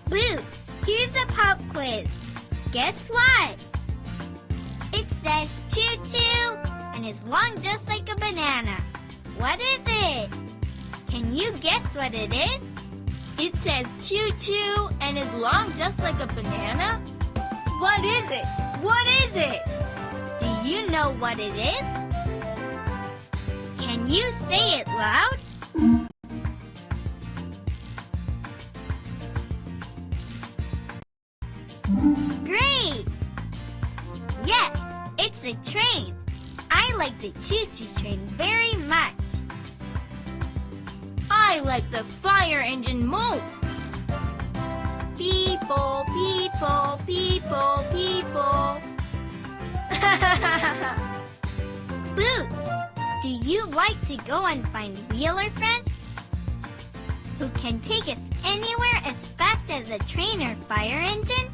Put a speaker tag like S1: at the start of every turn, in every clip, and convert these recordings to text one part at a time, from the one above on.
S1: Boots, here's a pop quiz. Guess what? It says choo-choo and is long just like a banana. What is it? Can you guess what it is?
S2: It says choo-choo and is long just like a banana? What is it? What is it?
S1: Do you know what it is? Can you say it loud? Great! Yes, it's a train. I like the choo-choo train very much.
S2: I like the fire engine most. People, people, people, people.
S1: Boots, do you like to go and find wheeler friends who can take us anywhere as fast as a train or fire engine?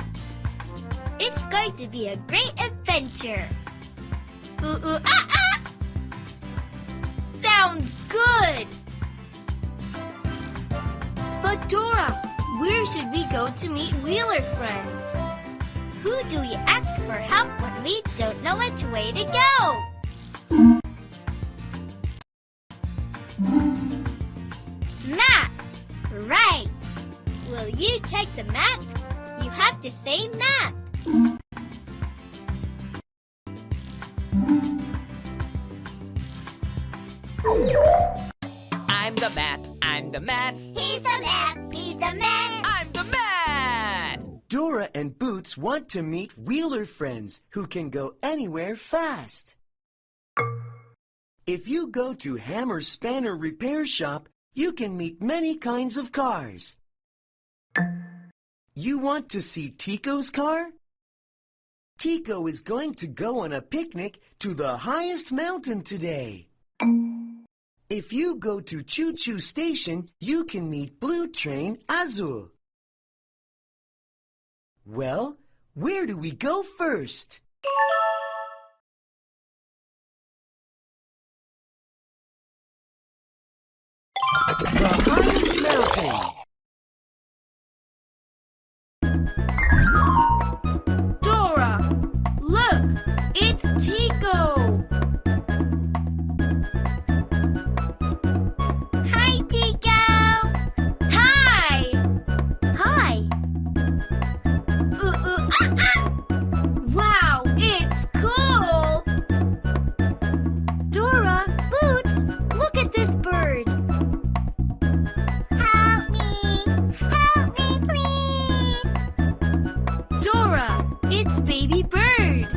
S1: It's going to be a great adventure. Ooh, ooh, ah, ah!
S2: Sounds good! But Dora, where should we go to meet wheeler friends?
S1: Who do we ask for help when we don't know which way to go? Map! Right! Will you check the map? You have to say map.
S3: I'm the map, I'm the map.
S4: He's the map, he's the man.
S3: I'm the map!
S5: Dora and Boots want to meet wheeler friends who can go anywhere fast. If you go to Hammer Spanner Repair Shop, you can meet many kinds of cars. You want to see Tico's car? Tico is going to go on a picnic to the highest mountain today. If you go to Choo Choo Station, you can meet Blue Train Azul. Well, where do we go first? The highest mountain.
S2: Dora, look, it's Tico.
S1: Hi, Tico!
S2: Hi!
S1: Hi!
S2: Ooh, ooh, ah, ah! Wow, it's cool!
S1: Dora, Boots, look at this bird.
S4: Help me, please.
S2: Dora, it's Baby Bird.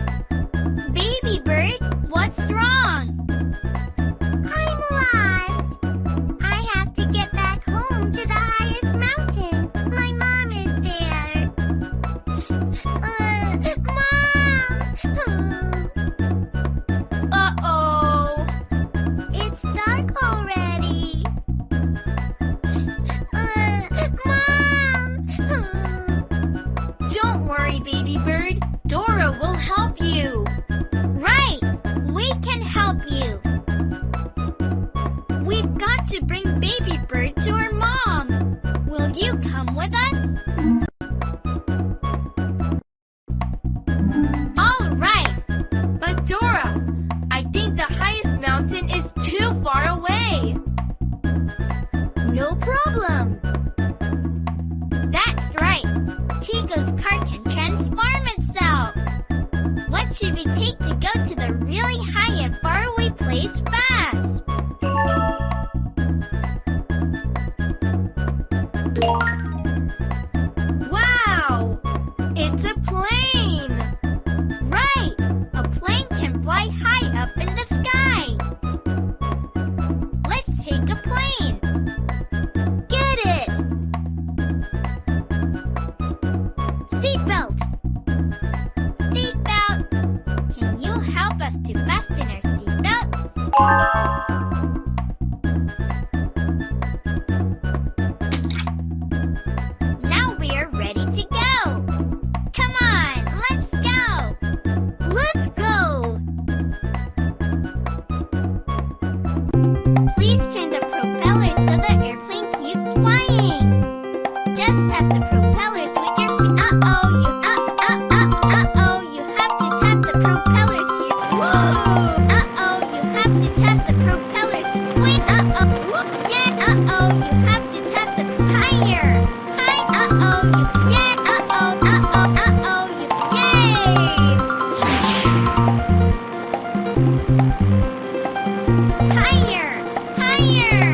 S1: Baby bird, what's wrong?
S4: I'm lost. I have to get back home to the highest mountain. My mom is there. Mom!
S2: Uh-oh.
S4: It's dark already. Mom!
S2: Don't worry, Baby Bird. Dora will help you.
S1: Right, we can help you. We've got to bring Baby Bird to her mom. Will you come with us? All right.
S2: But Dora, I think the highest mountain is too far away.
S1: No problem. That's right. Tico's car can transform itself. What should we take to go to the really high and faraway place fast?
S2: Wow! It's a plane!
S1: Right! A plane can fly high up in the sky. Let's take a plane. Get it! Seatbelt! Seatbelt! Can you help us to fasten our seatbelts? just tap the propellers with your feet. Uh-oh, you have to tap the propellers here.
S2: Whoa!
S1: Uh-oh, you have to tap the propellers. Wait, uh-oh. Yeah, uh-oh, you have to tap the higher. Hi, uh-oh, you, yeah, uh-oh, you,
S2: Yay!
S1: higher, higher.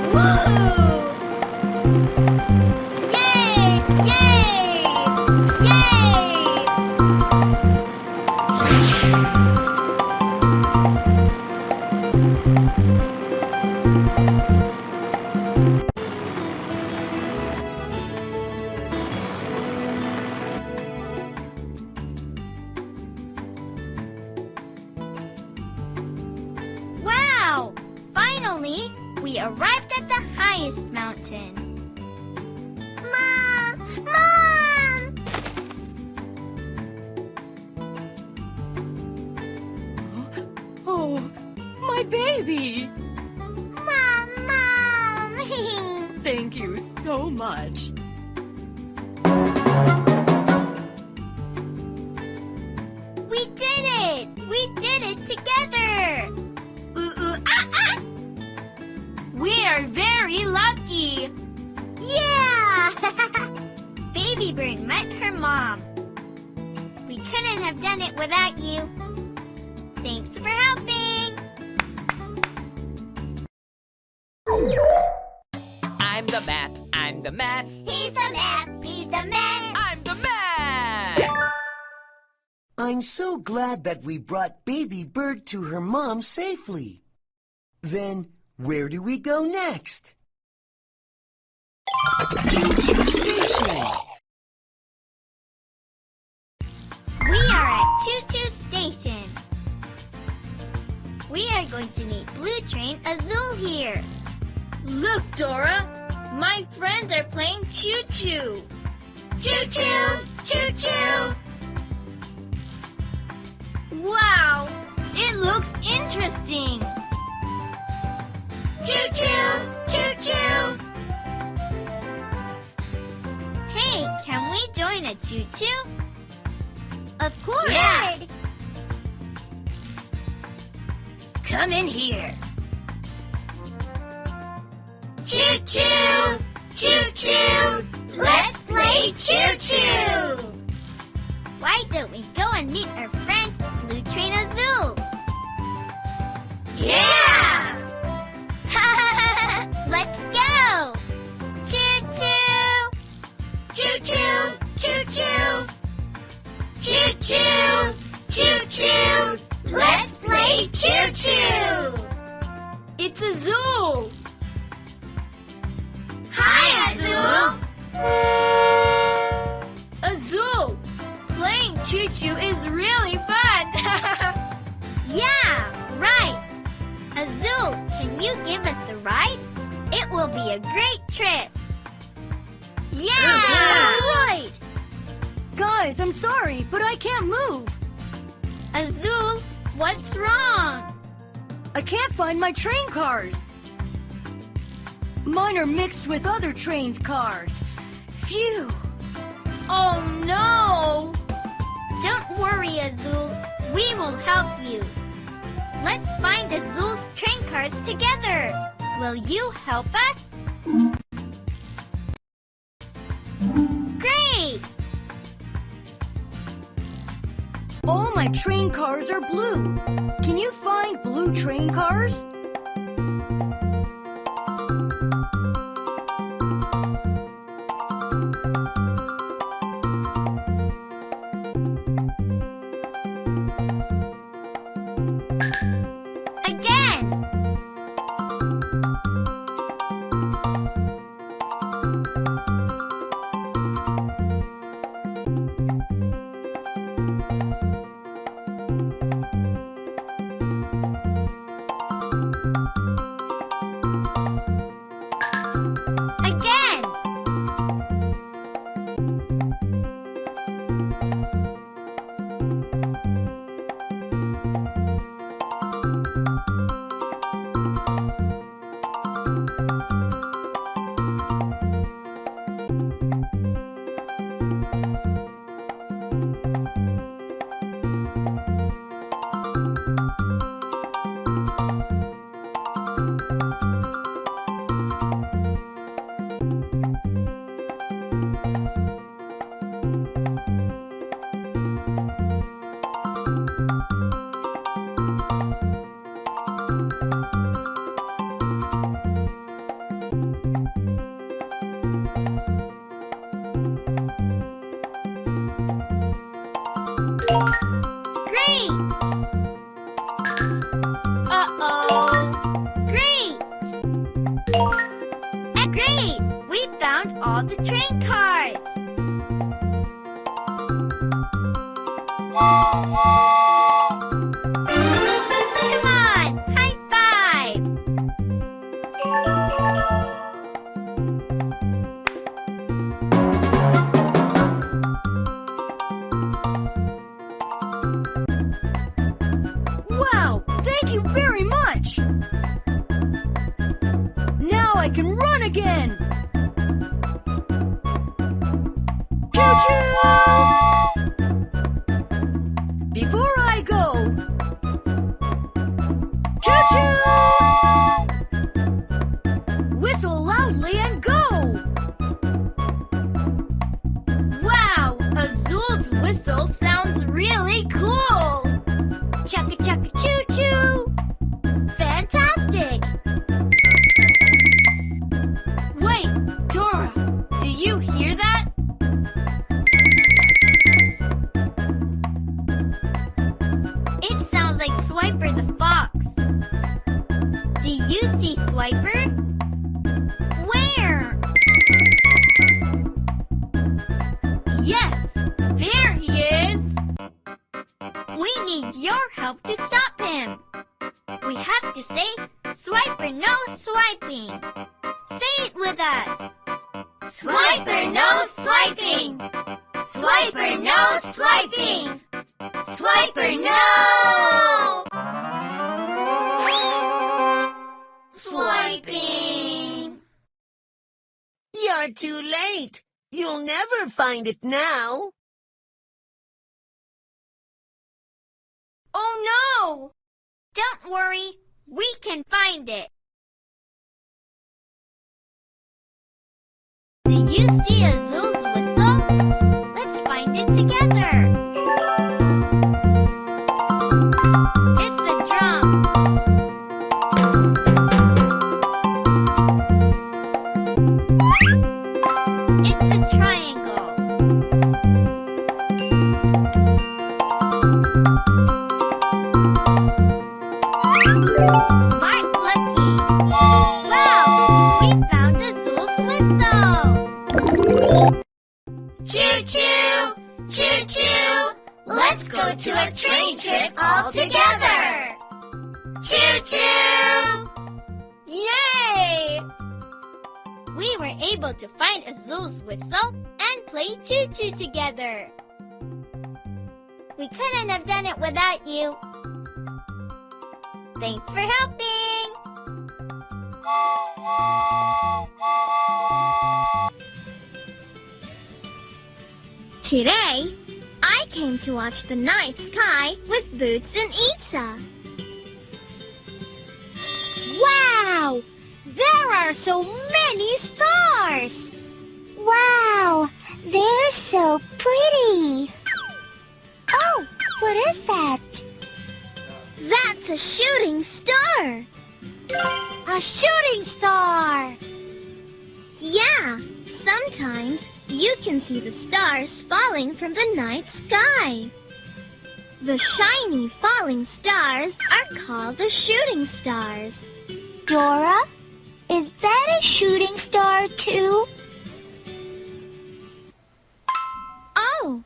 S2: Whoa! Yay! Yay! Yay!
S1: Wow! Finally, we arrived at the highest mountain.
S4: Mom! Mom!
S6: Oh, my baby!
S4: Mom! Mom!
S6: Thank you so much.
S1: We did it! We did it together!
S2: We are very lucky.
S4: Yeah!
S1: Baby Bird met her mom. We couldn't have done it without you. Thanks for helping!
S3: I'm the mat. I'm the mat.
S4: He's the map! He's the man!
S3: I'm the mat.
S5: I'm so glad that we brought Baby Bird to her mom safely. Then, where do we go next? Choo-choo station!
S1: We are at Choo-Choo Station. We are going to meet Blue Train Azul here.
S2: Look, Dora. My friends are playing choo-choo.
S1: Choo-choo! Choo-choo!
S2: Wow! It looks interesting.
S1: Choo-choo! Choo-choo! Hey, can we join a choo-choo?
S4: Of course!
S1: Good!
S2: Come in here.
S1: Choo-choo! Choo-choo! Let's play choo-choo! Why don't we go and meet our friend Blue Train Azul? Yeah! Let's go! Choo-choo! Choo-choo! Choo-choo! Choo-choo! Choo-choo! Let's play choo-choo!
S2: It's Azul.
S1: Hi, Azul!
S2: Azul, playing choo-choo is really fun.
S1: Yeah, right. Azul, can you give us a ride? It will be a great trip. Yeah!
S6: Right! Guys, I'm sorry, but I can't move.
S1: Azul, what's wrong?
S6: I can't find my train cars. Mine are mixed with other trains' cars. Phew!
S2: Oh no!
S1: Don't worry, Azul. We will help you. Let's find Azul's train cars together. Will you help us? Great!
S6: All my train cars are blue. Can you find blue train cars?
S1: Again! Great!
S2: Uh-oh.
S1: Great! Great! We found all the train cars! Come on! High five!
S6: Wow, thank you very much! Now I can run again! Choo-choo! Before I go, choo-choo! Whistle loudly and go!
S2: Wow, Azul's whistle sounds really cool.
S4: Chugga chugga choo choo! Fantastic!
S2: Wait, Dora, do you hear that?
S1: It sounds like Swiper the fox. Do you see Swiper? Where?
S2: Yes, there he is.
S1: We need your help to stop him. We have to say, Swiper no swiping. Say it with us.
S2: Swiper no swiping. Swiper no swiping. Swiper no swiping.
S5: You're too late. You'll never find it now.
S2: Oh no!
S1: Don't worry, we can find it. Do you see Azul's whistle? Let's find it together. It's a drum. It's a triangle. Smart Lucky. Wow, we found Azul's whistle.
S2: Choo-choo! Choo-choo! Let's go to a train trip all together! Choo-choo! Yay!
S1: We were able to find Azul's whistle and play choo-choo together. We couldn't have done it without you. Thanks for helping! Today, I came to watch the night sky with Boots and Itza.
S4: Wow! There are so many stars! Wow! They're so pretty! Oh, what is that?
S1: That's a shooting star!
S4: A shooting star!
S1: Yeah, sometimes you can see the stars falling from the night sky. The shiny falling stars are called the shooting stars.
S4: Dora, is that a shooting star too?
S1: Oh,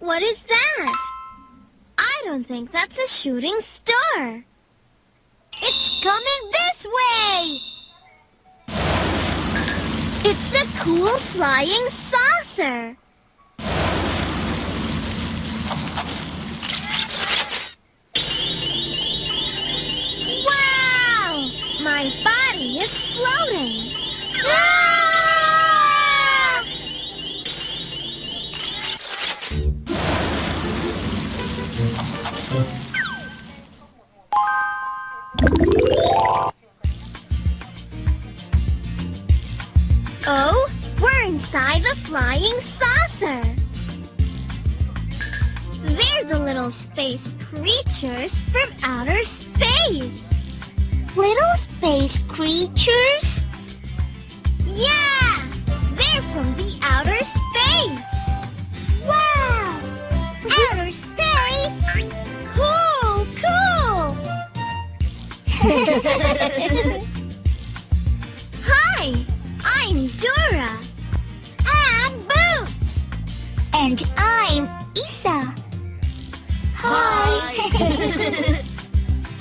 S1: what is that? I don't think that's a shooting star.
S4: It's coming this way!
S1: It's a cool flying saucer. Wow! My body is floating.
S4: Ah!
S1: Oh, we're inside the flying saucer. They're the little space creatures from outer space.
S4: Little space creatures?
S1: Yeah, they're from the outer space.
S4: Wow! Outer space?
S1: Cool!
S4: Hi, I'm Dora. I'm Boots. And I'm Isa. Hi.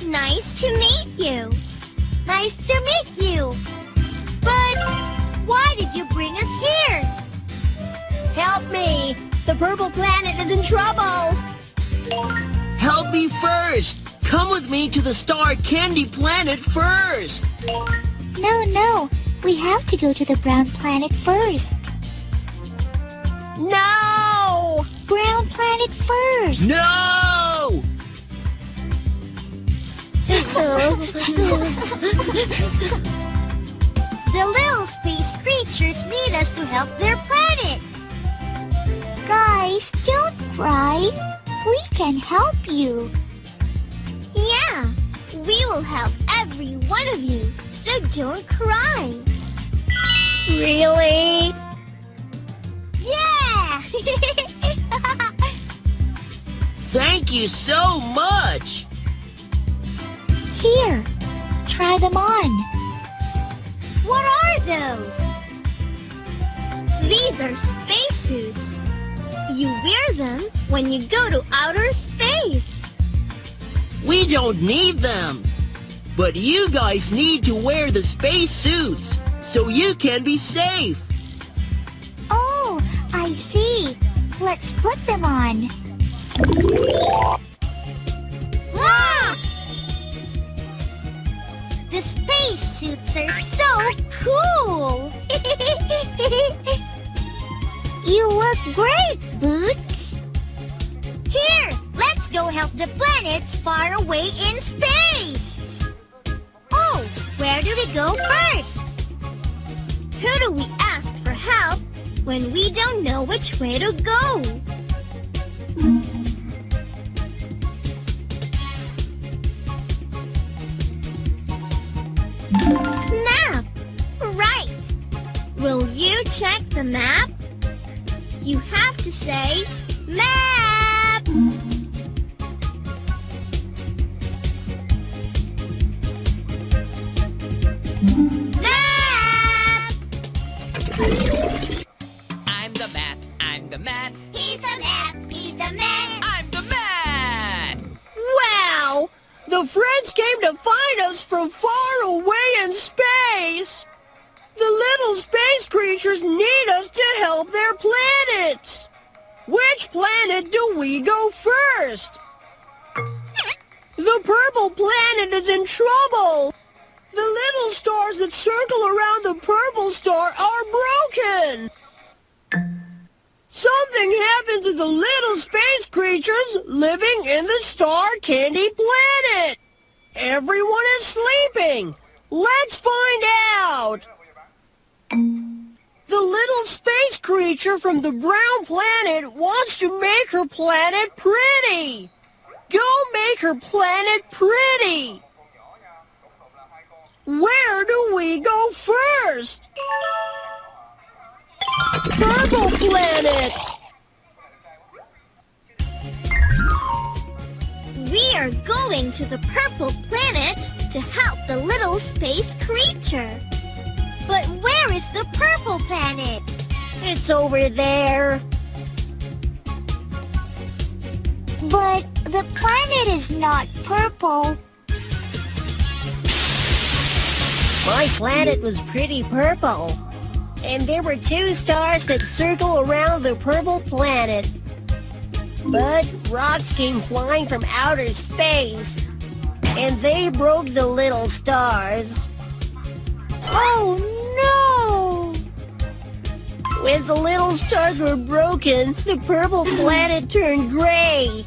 S4: Nice to meet you. Nice to meet you. But why did you bring us here?
S6: Help me! The purple planet is in trouble!
S7: Help me first! Come with me to the star candy planet first!
S4: No. We have to go to the brown planet first.
S6: No!
S4: Brown planet first.
S7: No!
S4: The little space creatures need us to help their planets. Guys, don't cry. We can help you. Yeah, we will help every one of you, so don't cry.
S6: Really?
S4: Yeah!
S7: Thank you so much!
S4: Here, try them on. What are those? These are spacesuits. You wear them when you go to outer space.
S7: We don't need them! But you guys need to wear the space suits so you can be safe!
S4: Oh, I see. Let's put them on. Ah! The spacesuits are so cool! You look great, Boots! Here, let's go help the planets far away in space! Oh, where do we go first? Who do we ask for help when we don't know which way to go? Map! Right! Will you check the map? You have to say, map! Map!
S3: I'm the map. I'm the map.
S4: He's the map! He's the map!
S3: I'm the map.
S6: Wow! The friends came to find us from far away in space! The little space creatures need us to help their planets! Which planet do we go first? The purple planet is in trouble! The little stars that circle around the purple star are broken! Something happened to the little space creatures living in the star candy planet! Everyone is sleeping! Let's find out! The little space creature from the brown planet wants to make her planet pretty! Go make her planet pretty! Where do we go first? Purple planet!
S4: We are going to the purple planet to help the little space creature. But where is the purple planet?
S6: It's over there.
S4: But the planet is not purple.
S6: My planet was pretty purple. And there were 2 stars that circle around the purple planet. But rocks came flying from outer space. And they broke the little stars.
S4: Oh no!
S6: When the little stars were broken, the purple planet turned gray.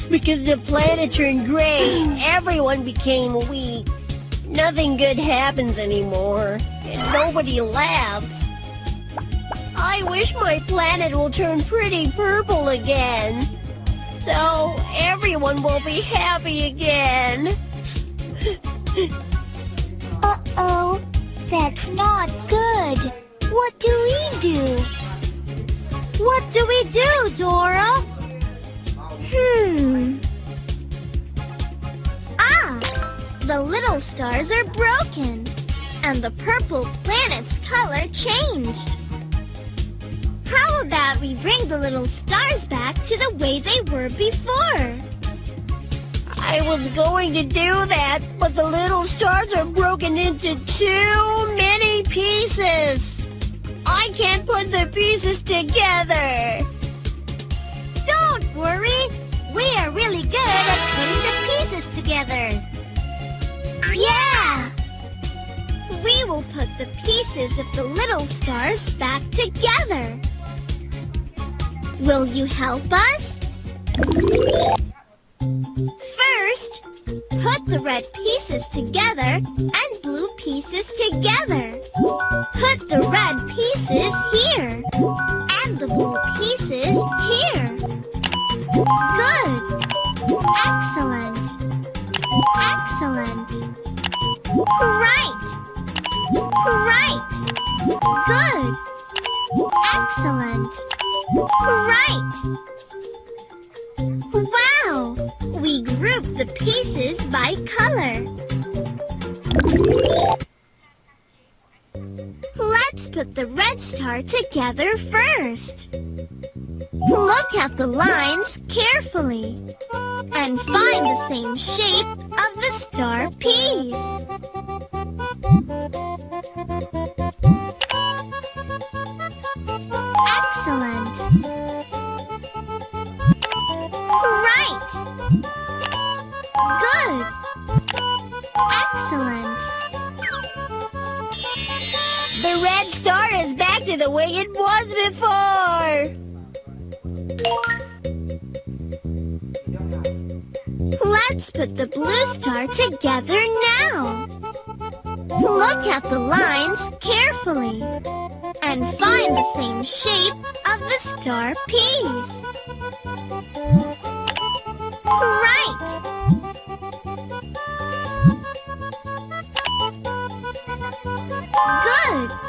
S6: Because the planet turned gray, everyone became weak. Nothing good happens anymore, and nobody laughs. I wish my planet will turn pretty purple again, so everyone will be happy again.
S4: Uh-oh, that's not good. What do we do? What do we do, Dora?
S1: The little stars are broken, and the purple planet's color changed. How about we bring the little stars back to the way they were before?
S6: I was going to do that, but the little stars are broken into too many pieces. I can't put the pieces together.
S4: Don't worry. We are really good at putting the pieces together.
S1: Yeah! We will put the pieces of the little stars back together. Will you help us? First, put the red pieces together and blue pieces together. Put the red pieces here and the blue pieces here. Good. Excellent. Excellent. Right. Right. Good. Excellent. Right. Wow! We grouped the pieces by color. Let's put the red star together first. Look at the lines carefully and find the same shape of the star piece. Excellent. Right. Good. Excellent.
S6: The red star is back to the way it was before.
S1: Let's put the blue star together now. Look at the lines carefully and find the same shape of the star piece. Right. Good.